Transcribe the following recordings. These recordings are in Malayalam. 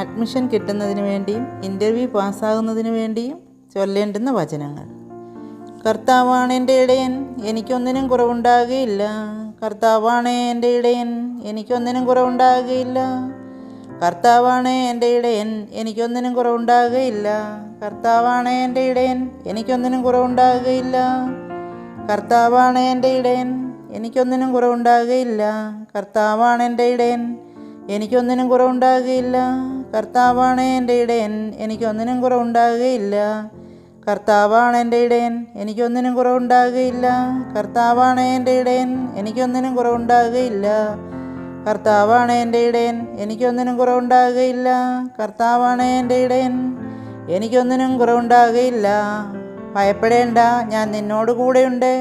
അഡ്മിഷൻ കിട്ടുന്നതിന് വേണ്ടിയും ഇൻ്റർവ്യൂ പാസ്സാകുന്നതിന് വേണ്ടിയും ചൊല്ലേണ്ടുന്ന വചനങ്ങൾ. കർത്താവാണ് എൻ്റെ ഇടയൻ, എനിക്കൊന്നിനും കുറവുണ്ടാകുകയില്ല. കർത്താവാണ് എൻ്റെ ഇടയൻ, എനിക്കൊന്നിനും കുറവുണ്ടാകുകയില്ല. കർത്താവാണ് എൻ്റെ ഇടയൻ, എനിക്കൊന്നിനും കുറവുണ്ടാകുകയില്ല. കർത്താവാണ് എൻ്റെ ഇടയൻ, എനിക്കൊന്നിനും കുറവുണ്ടാകുകയില്ല. കർത്താവാണ് എൻ്റെ ഇടയൻ, എനിക്കൊന്നിനും കുറവുണ്ടാകുകയില്ല. കർത്താവാണ് എൻ്റെ ഇടയൻ, എനിക്കൊന്നിനും കുറവുണ്ടാകുകയില്ല. കർത്താവാണ് എൻ്റെ ഇടയൻ, എനിക്കൊന്നിനും കുറവുണ്ടാകുകയില്ല. കർത്താവാണ് എൻ്റെ ഇടയൻ, എനിക്കൊന്നിനും കുറവുണ്ടാകുകയില്ല. കർത്താവാണ് എൻ്റെ ഇടയൻ, എനിക്കൊന്നിനും കുറവുണ്ടാകുകയില്ല. കർത്താവാണ് എൻ്റെ ഇടയൻ, എനിക്കൊന്നിനും കുറവുണ്ടാകുകയില്ല. കർത്താവാണ് എൻ്റെ ഇടയൻ, എനിക്കൊന്നിനും കുറവുണ്ടാകുകയില്ല. ഭയപ്പെടേണ്ട, ഞാൻ നിന്നോട് കൂടെയുണ്ട്.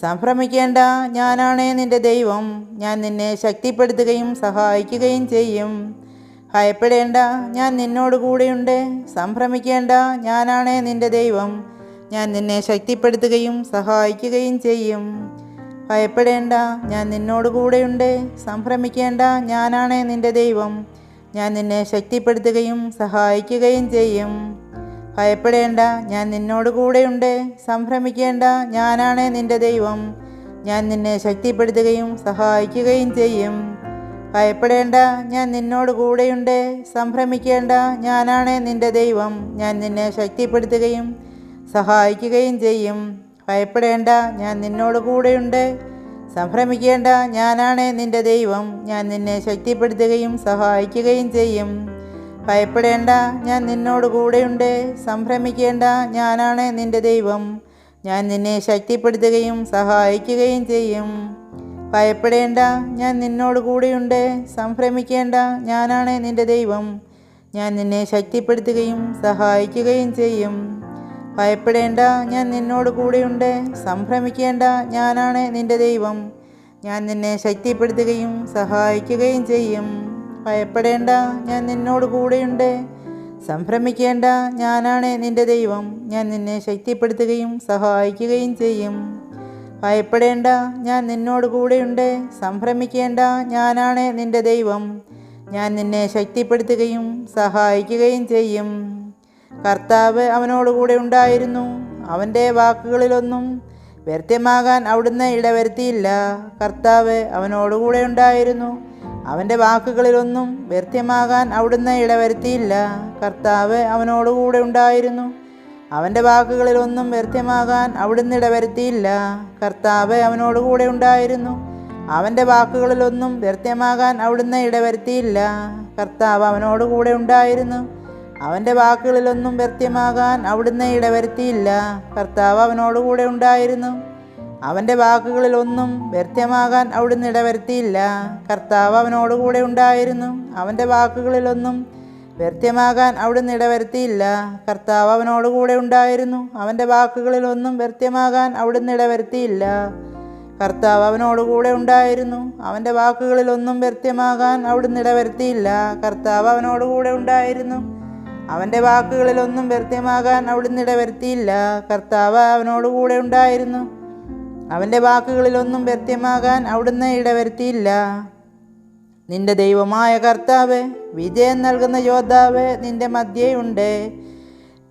സംഭ്രമിക്കേണ്ട, ഞാനാണ് നിൻ്റെ ദൈവം. ഞാൻ നിന്നെ ശക്തിപ്പെടുത്തുകയും സഹായിക്കുകയും ചെയ്യും. ഭയപ്പെടേണ്ട, ഞാൻ നിന്നോട് കൂടെയുണ്ട്. സംഭ്രമിക്കേണ്ട, ഞാനാണ് നിൻ്റെ ദൈവം. ഞാൻ നിന്നെ ശക്തിപ്പെടുത്തുകയും സഹായിക്കുകയും ചെയ്യും. ഭയപ്പെടേണ്ട, ഞാൻ നിന്നോട് കൂടെയുണ്ട്. സംഭ്രമിക്കേണ്ട, ഞാനാണ് നിൻ്റെ ദൈവം. ഞാൻ നിന്നെ ശക്തിപ്പെടുത്തുകയും സഹായിക്കുകയും ചെയ്യും. ഭയപ്പെടേണ്ട, ഞാൻ നിന്നോട് കൂടെയുണ്ട്. സംഭ്രമിക്കേണ്ട, ഞാനാണ് നിൻ്റെ ദൈവം. ഞാൻ നിന്നെ ശക്തിപ്പെടുത്തുകയും സഹായിക്കുകയും ചെയ്യും. ഭയപ്പെടേണ്ട, ഞാൻ നിന്നോട് കൂടെയുണ്ട്. സംഭ്രമിക്കേണ്ട, ഞാനാണ് നിൻ്റെ ദൈവം. ഞാൻ നിന്നെ ശക്തിപ്പെടുത്തുകയും സഹായിക്കുകയും ചെയ്യും. ഭയപ്പെടേണ്ട, ഞാൻ നിന്നോട് കൂടെയുണ്ട്. സംഭ്രമിക്കേണ്ട, ഞാനാണ് നിൻ്റെ ദൈവം. ഞാൻ നിന്നെ ശക്തിപ്പെടുത്തുകയും സഹായിക്കുകയും ചെയ്യും. ഭയപ്പെടേണ്ട, ഞാൻ നിന്നോട് കൂടെയുണ്ട്. സംഭ്രമിക്കേണ്ട, ഞാനാണ് നിൻ്റെ ദൈവം. ഞാൻ നിന്നെ ശക്തിപ്പെടുത്തുകയും സഹായിക്കുകയും ചെയ്യും. ഭയപ്പെടേണ്ട, ഞാൻ നിന്നോട് കൂടെയുണ്ട്. സംഭ്രമിക്കേണ്ട, ഞാനാണ് നിൻ്റെ ദൈവം. ഞാൻ നിന്നെ ശക്തിപ്പെടുത്തുകയും സഹായിക്കുകയും ചെയ്യും. ഭയപ്പെടേണ്ട, ഞാൻ നിന്നോട് കൂടെയുണ്ട്. സംഭ്രമിക്കേണ്ട, ഞാനാണ് നിൻ്റെ ദൈവം. ഞാൻ നിന്നെ ശക്തിപ്പെടുത്തുകയും സഹായിക്കുകയും ചെയ്യും. ഭയപ്പെടേണ്ട, ഞാൻ നിന്നോട് കൂടെയുണ്ട്. സംഭ്രമിക്കേണ്ട, ഞാനാണ് നിൻ്റെ ദൈവം. ഞാൻ നിന്നെ ശക്തിപ്പെടുത്തുകയും സഹായിക്കുകയും ചെയ്യും. ഭയപ്പെടേണ്ട, ഞാൻ നിന്നോട് കൂടെയുണ്ട്. സംഭ്രമിക്കേണ്ട, ഞാനാണ് നിൻ്റെ ദൈവം. ഞാൻ നിന്നെ ശക്തിപ്പെടുത്തുകയും സഹായിക്കുകയും ചെയ്യും. കർത്താവ് അവനോടുകൂടെ ഉണ്ടായിരുന്നു. അവൻ്റെ വാക്കുകളിലൊന്നും വ്യർത്ഥമാകാൻ അവിടുന്ന് ഇടവരുത്തിയില്ല. കർത്താവ് അവനോടുകൂടെ ഉണ്ടായിരുന്നു. അവൻ്റെ വാക്കുകളിലൊന്നും വ്യർത്ഥമാകാൻ അവിടുന്ന് ഇടവരുത്തിയില്ല. കർത്താവ് അവനോടുകൂടെ ഉണ്ടായിരുന്നു. അവൻ്റെ വാക്കുകളിലൊന്നും വ്യർത്ഥമാകാൻ അവിടുന്ന് ഇടവരുത്തിയില്ല. കർത്താവ് അവനോടുകൂടെ ഉണ്ടായിരുന്നു. അവൻ്റെ വാക്കുകളിലൊന്നും വ്യർത്ഥമാകാൻ അവിടുന്ന് ഇടവരുത്തിയില്ല. കർത്താവ് അവനോടുകൂടെ ഉണ്ടായിരുന്നു. അവൻ്റെ വാക്കുകളിലൊന്നും വ്യർത്ഥമാകാൻ അവിടുന്ന് ഇടവരുത്തിയില്ല. കർത്താവ് അവനോടുകൂടെ ഉണ്ടായിരുന്നു. അവൻ്റെ വാക്കുകളിലൊന്നും വ്യർത്ഥമാകാൻ അവിടുന്ന് ഇടവരുത്തിയില്ല. കർത്താവ് അവനോടുകൂടെ ഉണ്ടായിരുന്നു. അവൻ്റെ വാക്കുകളിലൊന്നും വ്യർത്ഥമാകാൻ അവിടുന്ന് ഇടവരുത്തിയില്ല. കർത്താവ് അവനോടുകൂടെ ഉണ്ടായിരുന്നു. അവൻ്റെ വാക്കുകളിലൊന്നും വ്യർത്ഥമാകാൻ അവിടുന്ന് ഇടവരുത്തിയില്ല. കർത്താവ് അവനോടുകൂടെ ഉണ്ടായിരുന്നു. അവൻ്റെ വാക്കുകളിലൊന്നും വ്യർത്ഥമാകാൻ അവിടുന്ന് ഇടവരുത്തിയില്ല. കർത്താവ് അവനോടുകൂടെ ഉണ്ടായിരുന്നു. അവൻ്റെ വാക്കുകളിലൊന്നും വ്യർത്ഥമാകാൻ അവിടുന്ന് ഇടവരുത്തിയില്ല. കർത്താവ് അവനോടുകൂടെ ഉണ്ടായിരുന്നു. അവൻ്റെ വാക്കുകളിലൊന്നും വ്യർത്ഥമാകാൻ അവിടുന്ന് ഇടവരുത്തിയില്ല. നിന്റെ ദൈവമായ കർത്താവ്, വിജയം നൽകുന്ന യോദ്ധാവ് നിന്റെ മധ്യേയുണ്ട്.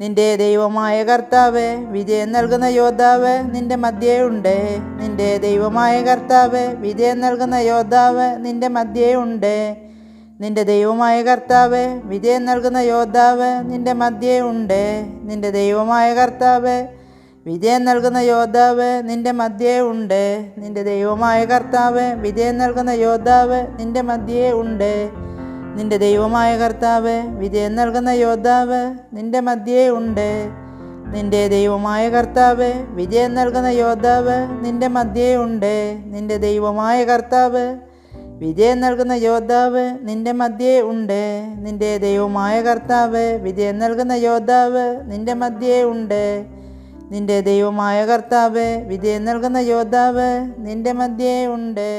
നിന്റെ ദൈവമായ കർത്താവ്, വിജയം നൽകുന്ന യോദ്ധാവ് നിന്റെ മധ്യേയുണ്ട്. നിന്റെ ദൈവമായ കർത്താവ്, വിജയം നൽകുന്ന യോദ്ധാവ് നിന്റെ മധ്യേയുണ്ട്. നിന്റെ ദൈവമായ കർത്താവ്, വിജയം നൽകുന്ന യോദ്ധാവ് നിന്റെ മധ്യേയുണ്ട്. നിന്റെ ദൈവമായ കർത്താവ്, വിജയം നൽകുന്ന യോദ്ധാവ് നിന്റെ മധ്യേ ഉണ്ട്. നിന്റെ ദൈവമായ കർത്താവ്, വിജയം നൽകുന്ന യോദ്ധാവ് നിന്റെ മധ്യേ ഉണ്ട്. നിന്റെ ദൈവമായ കർത്താവ്, വിജയം നൽകുന്ന യോദ്ധാവ് നിന്റെ മധ്യേ ഉണ്ട്. നിന്റെ ദൈവമായ കർത്താവ്, വിജയം നൽകുന്ന യോദ്ധാവ് നിന്റെ മധ്യേ ഉണ്ട്. നിന്റെ ദൈവമായ കർത്താവ്, വിജയം നൽകുന്ന യോദ്ധാവ് നിന്റെ മധ്യേ ഉണ്ട്. നിന്റെ ദൈവമായ കർത്താവ്, വിജയം നൽകുന്ന യോദ്ധാവ് നിന്റെ മധ്യേ ഉണ്ട്. നിന്റെ ദൈവമായ കർത്താവ്, വിജയം നൽകുന്ന യോദ്ധാവ് നിന്റെ മധ്യേ ഉണ്ട്.